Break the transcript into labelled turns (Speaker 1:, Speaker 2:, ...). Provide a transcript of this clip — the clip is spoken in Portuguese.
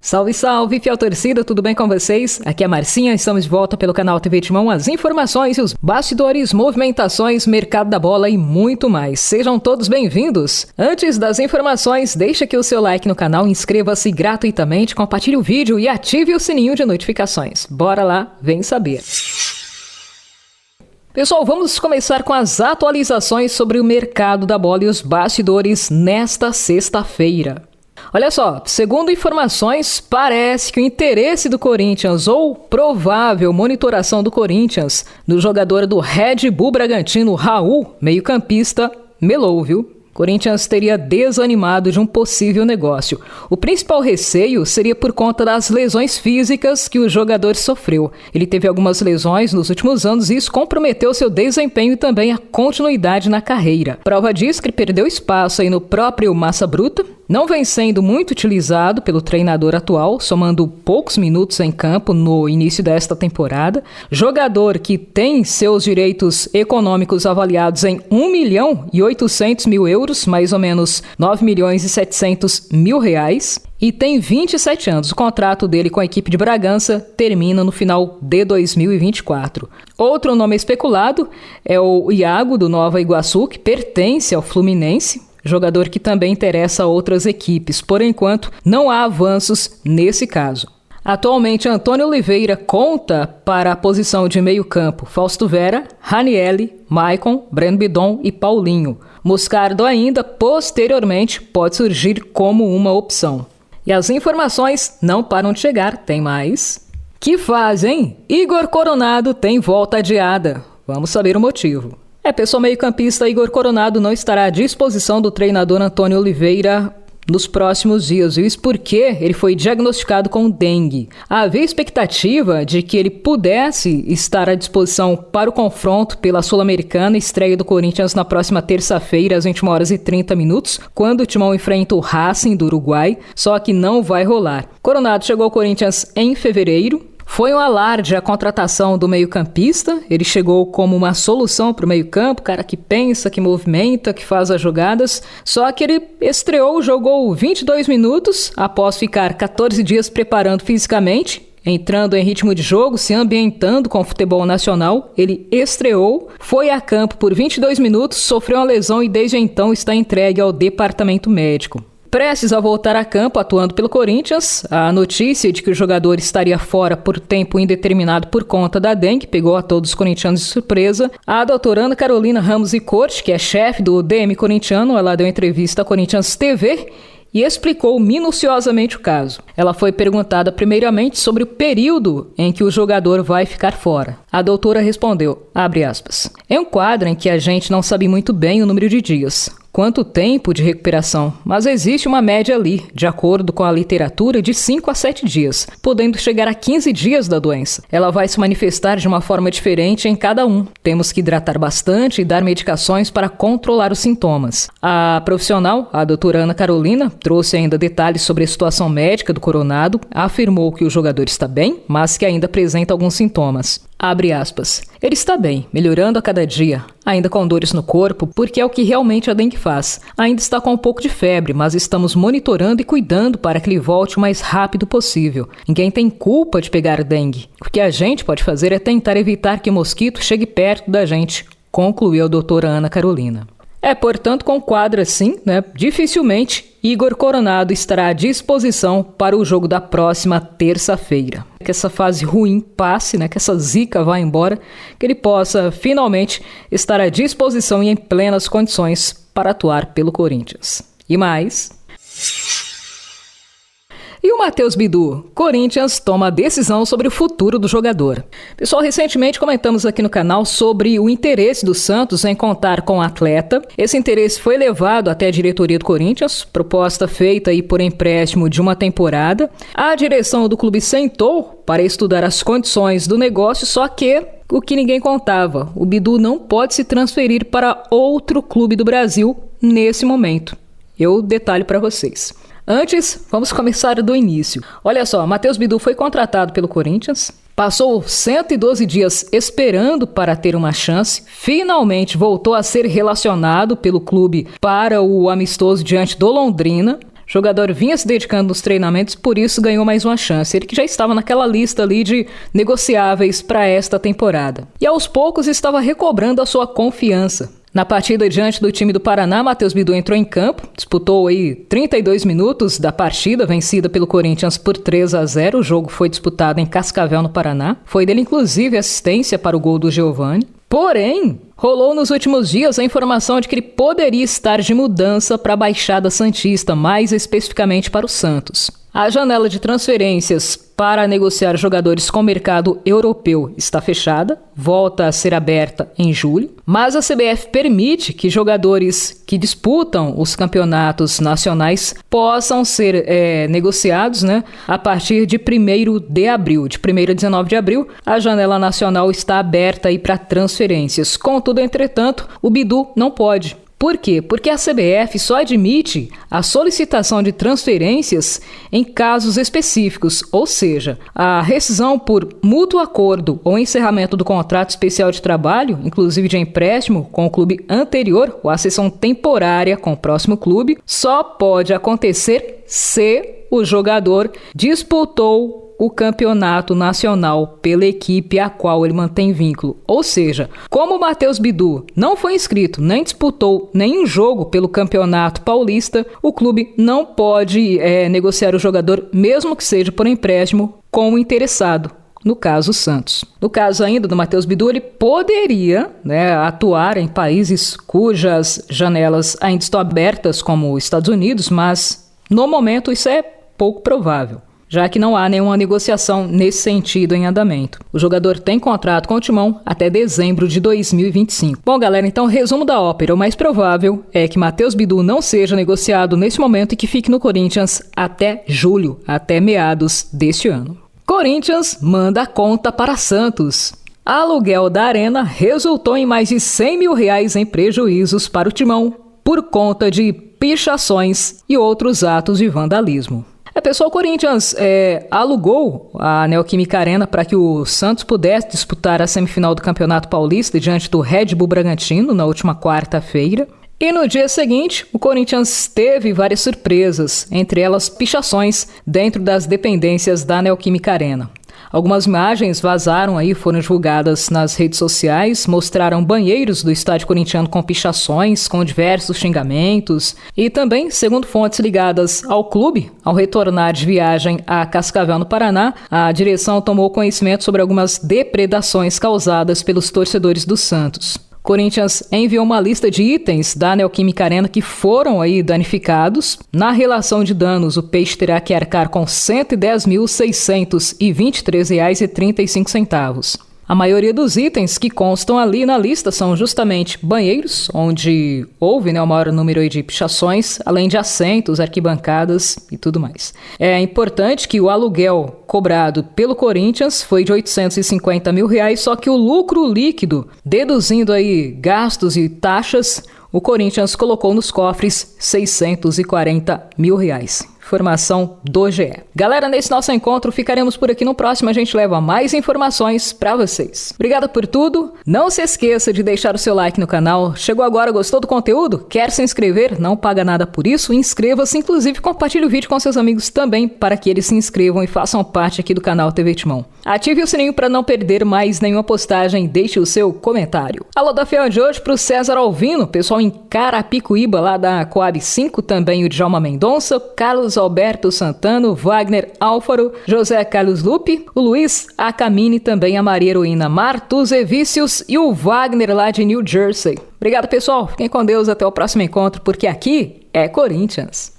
Speaker 1: Salve, salve, fiel torcida, tudo bem com vocês? Aqui é a Marcinha, estamos de volta pelo canal TV Timão, as informações e os bastidores, movimentações, mercado da bola e muito mais. Sejam todos bem-vindos! Antes das informações, deixa aqui o seu like no canal, inscreva-se gratuitamente, compartilhe o vídeo e ative o sininho de notificações. Bora lá, vem saber! Pessoal, vamos começar com as atualizações sobre o mercado da bola e os bastidores nesta sexta-feira. Olha só, segundo informações, parece que o interesse do Corinthians ou provável monitoração do Corinthians no jogador do Red Bull Bragantino, Raul, meio-campista, melou, viu? Corinthians teria desanimado de um possível negócio. O principal receio seria por conta das lesões físicas que o jogador sofreu. Ele teve algumas lesões nos últimos anos e isso comprometeu seu desempenho e também a continuidade na carreira. Prova disso que ele perdeu espaço aí no próprio Massa Bruta. Não vem sendo muito utilizado pelo treinador atual, somando poucos minutos em campo no início desta temporada. Jogador que tem seus direitos econômicos avaliados em 1.800.000 euros, mais ou menos 9.700.000 reais. E tem 27 anos. O contrato dele com a equipe de Bragança termina no final de 2024. Outro nome especulado é o Iago, do Nova Iguaçu, que pertence ao Fluminense. Jogador que também interessa a outras equipes. Por enquanto, não há avanços nesse caso. Atualmente, Antônio Oliveira conta para a posição de meio-campo Fausto Vera, Ranielli, Maicon, Breno Bidon e Paulinho. Moscardo ainda, posteriormente, pode surgir como uma opção. E as informações não param de chegar, tem mais. Que fase, hein? Igor Coronado tem volta adiada. Vamos saber o motivo. Pessoal, meio-campista Igor Coronado não estará à disposição do treinador Antônio Oliveira nos próximos dias. Isso porque ele foi diagnosticado com dengue. Havia expectativa de que ele pudesse estar à disposição para o confronto pela Sul-Americana, estreia do Corinthians na próxima terça-feira, às 21h30, quando o Timão enfrenta o Racing do Uruguai, só que não vai rolar. Coronado chegou ao Corinthians em fevereiro. Foi um alarde a contratação do meio-campista, ele chegou como uma solução para o meio-campo, cara que pensa, que movimenta, que faz as jogadas, só que ele estreou, jogou 22 minutos, após ficar 14 dias preparando fisicamente, entrando em ritmo de jogo, se ambientando com o futebol nacional, ele estreou, foi a campo por 22 minutos, sofreu uma lesão e desde então está entregue ao departamento médico. Prestes a voltar a campo, atuando pelo Corinthians, a notícia de que o jogador estaria fora por tempo indeterminado por conta da dengue pegou a todos os corintianos de surpresa. A doutora Ana Carolina Ramos e Corte, que é chefe do DM corintiano, ela deu entrevista à Corinthians TV e explicou minuciosamente o caso. Ela foi perguntada primeiramente sobre o período em que o jogador vai ficar fora. A doutora respondeu, abre aspas, é um quadro em que a gente não sabe muito bem o número de dias. Quanto tempo de recuperação, mas existe uma média ali, de acordo com a literatura, de 5 a 7 dias, podendo chegar a 15 dias da doença. Ela vai se manifestar de uma forma diferente em cada um. Temos que hidratar bastante e dar medicações para controlar os sintomas. A profissional, a doutora Ana Carolina, trouxe ainda detalhes sobre a situação médica do Coronado, afirmou que o jogador está bem, mas que ainda apresenta alguns sintomas. Abre aspas. Ele está bem, melhorando a cada dia, ainda com dores no corpo, porque é o que realmente a dengue faz. Ainda está com um pouco de febre, mas estamos monitorando e cuidando para que ele volte o mais rápido possível. Ninguém tem culpa de pegar dengue. O que a gente pode fazer é tentar evitar que o mosquito chegue perto da gente, concluiu a doutora Ana Carolina. Portanto, com o quadro assim, dificilmente Igor Coronado estará à disposição para o jogo da próxima terça-feira. Que essa fase ruim passe, que essa zica vá embora, que ele possa finalmente estar à disposição e em plenas condições para atuar pelo Corinthians. E mais... E o Matheus Bidu? Corinthians toma decisão sobre o futuro do jogador. Pessoal, recentemente comentamos aqui no canal sobre o interesse do Santos em contar com o atleta. Esse interesse foi levado até a diretoria do Corinthians, proposta feita aí por empréstimo de uma temporada. A direção do clube sentou para estudar as condições do negócio, só que o que ninguém contava, o Bidu não pode se transferir para outro clube do Brasil nesse momento. Eu detalho para vocês. Antes, vamos começar do início. Olha só, Matheus Bidu foi contratado pelo Corinthians, passou 112 dias esperando para ter uma chance, finalmente voltou a ser relacionado pelo clube para o amistoso diante do Londrina. O jogador vinha se dedicando nos treinamentos, por isso ganhou mais uma chance. Ele que já estava naquela lista ali de negociáveis para esta temporada. E aos poucos estava recobrando a sua confiança. Na partida diante do time do Paraná, Matheus Bidu entrou em campo, disputou aí 32 minutos da partida, vencida pelo Corinthians por 3-0. O jogo foi disputado em Cascavel, no Paraná. Foi dele, inclusive, assistência para o gol do Giovani. Porém, rolou nos últimos dias a informação de que ele poderia estar de mudança para a Baixada Santista, mais especificamente para o Santos. A janela de transferências para negociar jogadores com o mercado europeu está fechada, volta a ser aberta em julho, mas a CBF permite que jogadores que disputam os campeonatos nacionais possam ser negociados, a partir de 1º de abril. De 1º a 19 de abril, a janela nacional está aberta para transferências. Contudo, entretanto, o Bidu não pode. Por quê? Porque a CBF só admite a solicitação de transferências em casos específicos, ou seja, a rescisão por mútuo acordo ou encerramento do contrato especial de trabalho, inclusive de empréstimo com o clube anterior, ou a cessão temporária com o próximo clube, só pode acontecer se o jogador disputou o campeonato nacional pela equipe a qual ele mantém vínculo. Ou seja, como o Matheus Bidu não foi inscrito nem disputou nenhum jogo pelo campeonato paulista, o clube não pode negociar o jogador, mesmo que seja por empréstimo, com o interessado. No caso, o Santos. No caso ainda do Matheus Bidu, ele poderia atuar em países cujas janelas ainda estão abertas, como os Estados Unidos, mas no momento isso é pouco provável, já que não há nenhuma negociação nesse sentido em andamento. O jogador tem contrato com o Timão até dezembro de 2025. Bom, galera, então resumo da ópera. O mais provável é que Matheus Bidu não seja negociado nesse momento e que fique no Corinthians até julho, até meados deste ano. Corinthians manda a conta para Santos. Aluguel da Arena resultou em mais de R$100 mil em prejuízos para o Timão por conta de pichações e outros atos de vandalismo. Pessoal, o Corinthians alugou a Neoquímica Arena para que o Santos pudesse disputar a semifinal do Campeonato Paulista diante do Red Bull Bragantino na última quarta-feira. E no dia seguinte, o Corinthians teve várias surpresas, entre elas pichações dentro das dependências da Neoquímica Arena. Algumas imagens vazaram foram divulgadas nas redes sociais, mostraram banheiros do estádio corintiano com pichações, com diversos xingamentos. E também, segundo fontes ligadas ao clube, ao retornar de viagem a Cascavel, no Paraná, a direção tomou conhecimento sobre algumas depredações causadas pelos torcedores do Santos. Corinthians enviou uma lista de itens da Neoquímica Arena que foram danificados. Na relação de danos, o Peixe terá que arcar com R$ 110.623,35. A maioria dos itens que constam ali na lista são justamente banheiros, onde houve o maior número de pichações, além de assentos, arquibancadas e tudo mais. É importante que o aluguel cobrado pelo Corinthians foi de R$850 mil, só que o lucro líquido, deduzindo gastos e taxas, o Corinthians colocou nos cofres R$640 mil. Informação do GE. Galera, nesse nosso encontro ficaremos por aqui. No próximo a gente leva mais informações para vocês. Obrigado por tudo. Não se esqueça de deixar o seu like no canal. Chegou agora, gostou do conteúdo? Quer se inscrever? Não paga nada por isso. Inscreva-se, inclusive compartilhe o vídeo com seus amigos também, para que eles se inscrevam e façam parte aqui do canal TV Timão. Ative o sininho para não perder mais nenhuma postagem. Deixe o seu comentário. Alô da Fiel de hoje pro César Alvino, pessoal em Carapicuíba, lá da Coab 5, também o Djalma Mendonça, Carlos Alberto Santano, Wagner Álvaro, José Carlos Lupe, o Luiz Acamini, também a Maria Heroína Martuzé Vícios e o Wagner lá de New Jersey. Obrigado, pessoal. Fiquem com Deus. Até o próximo encontro, porque aqui é Corinthians.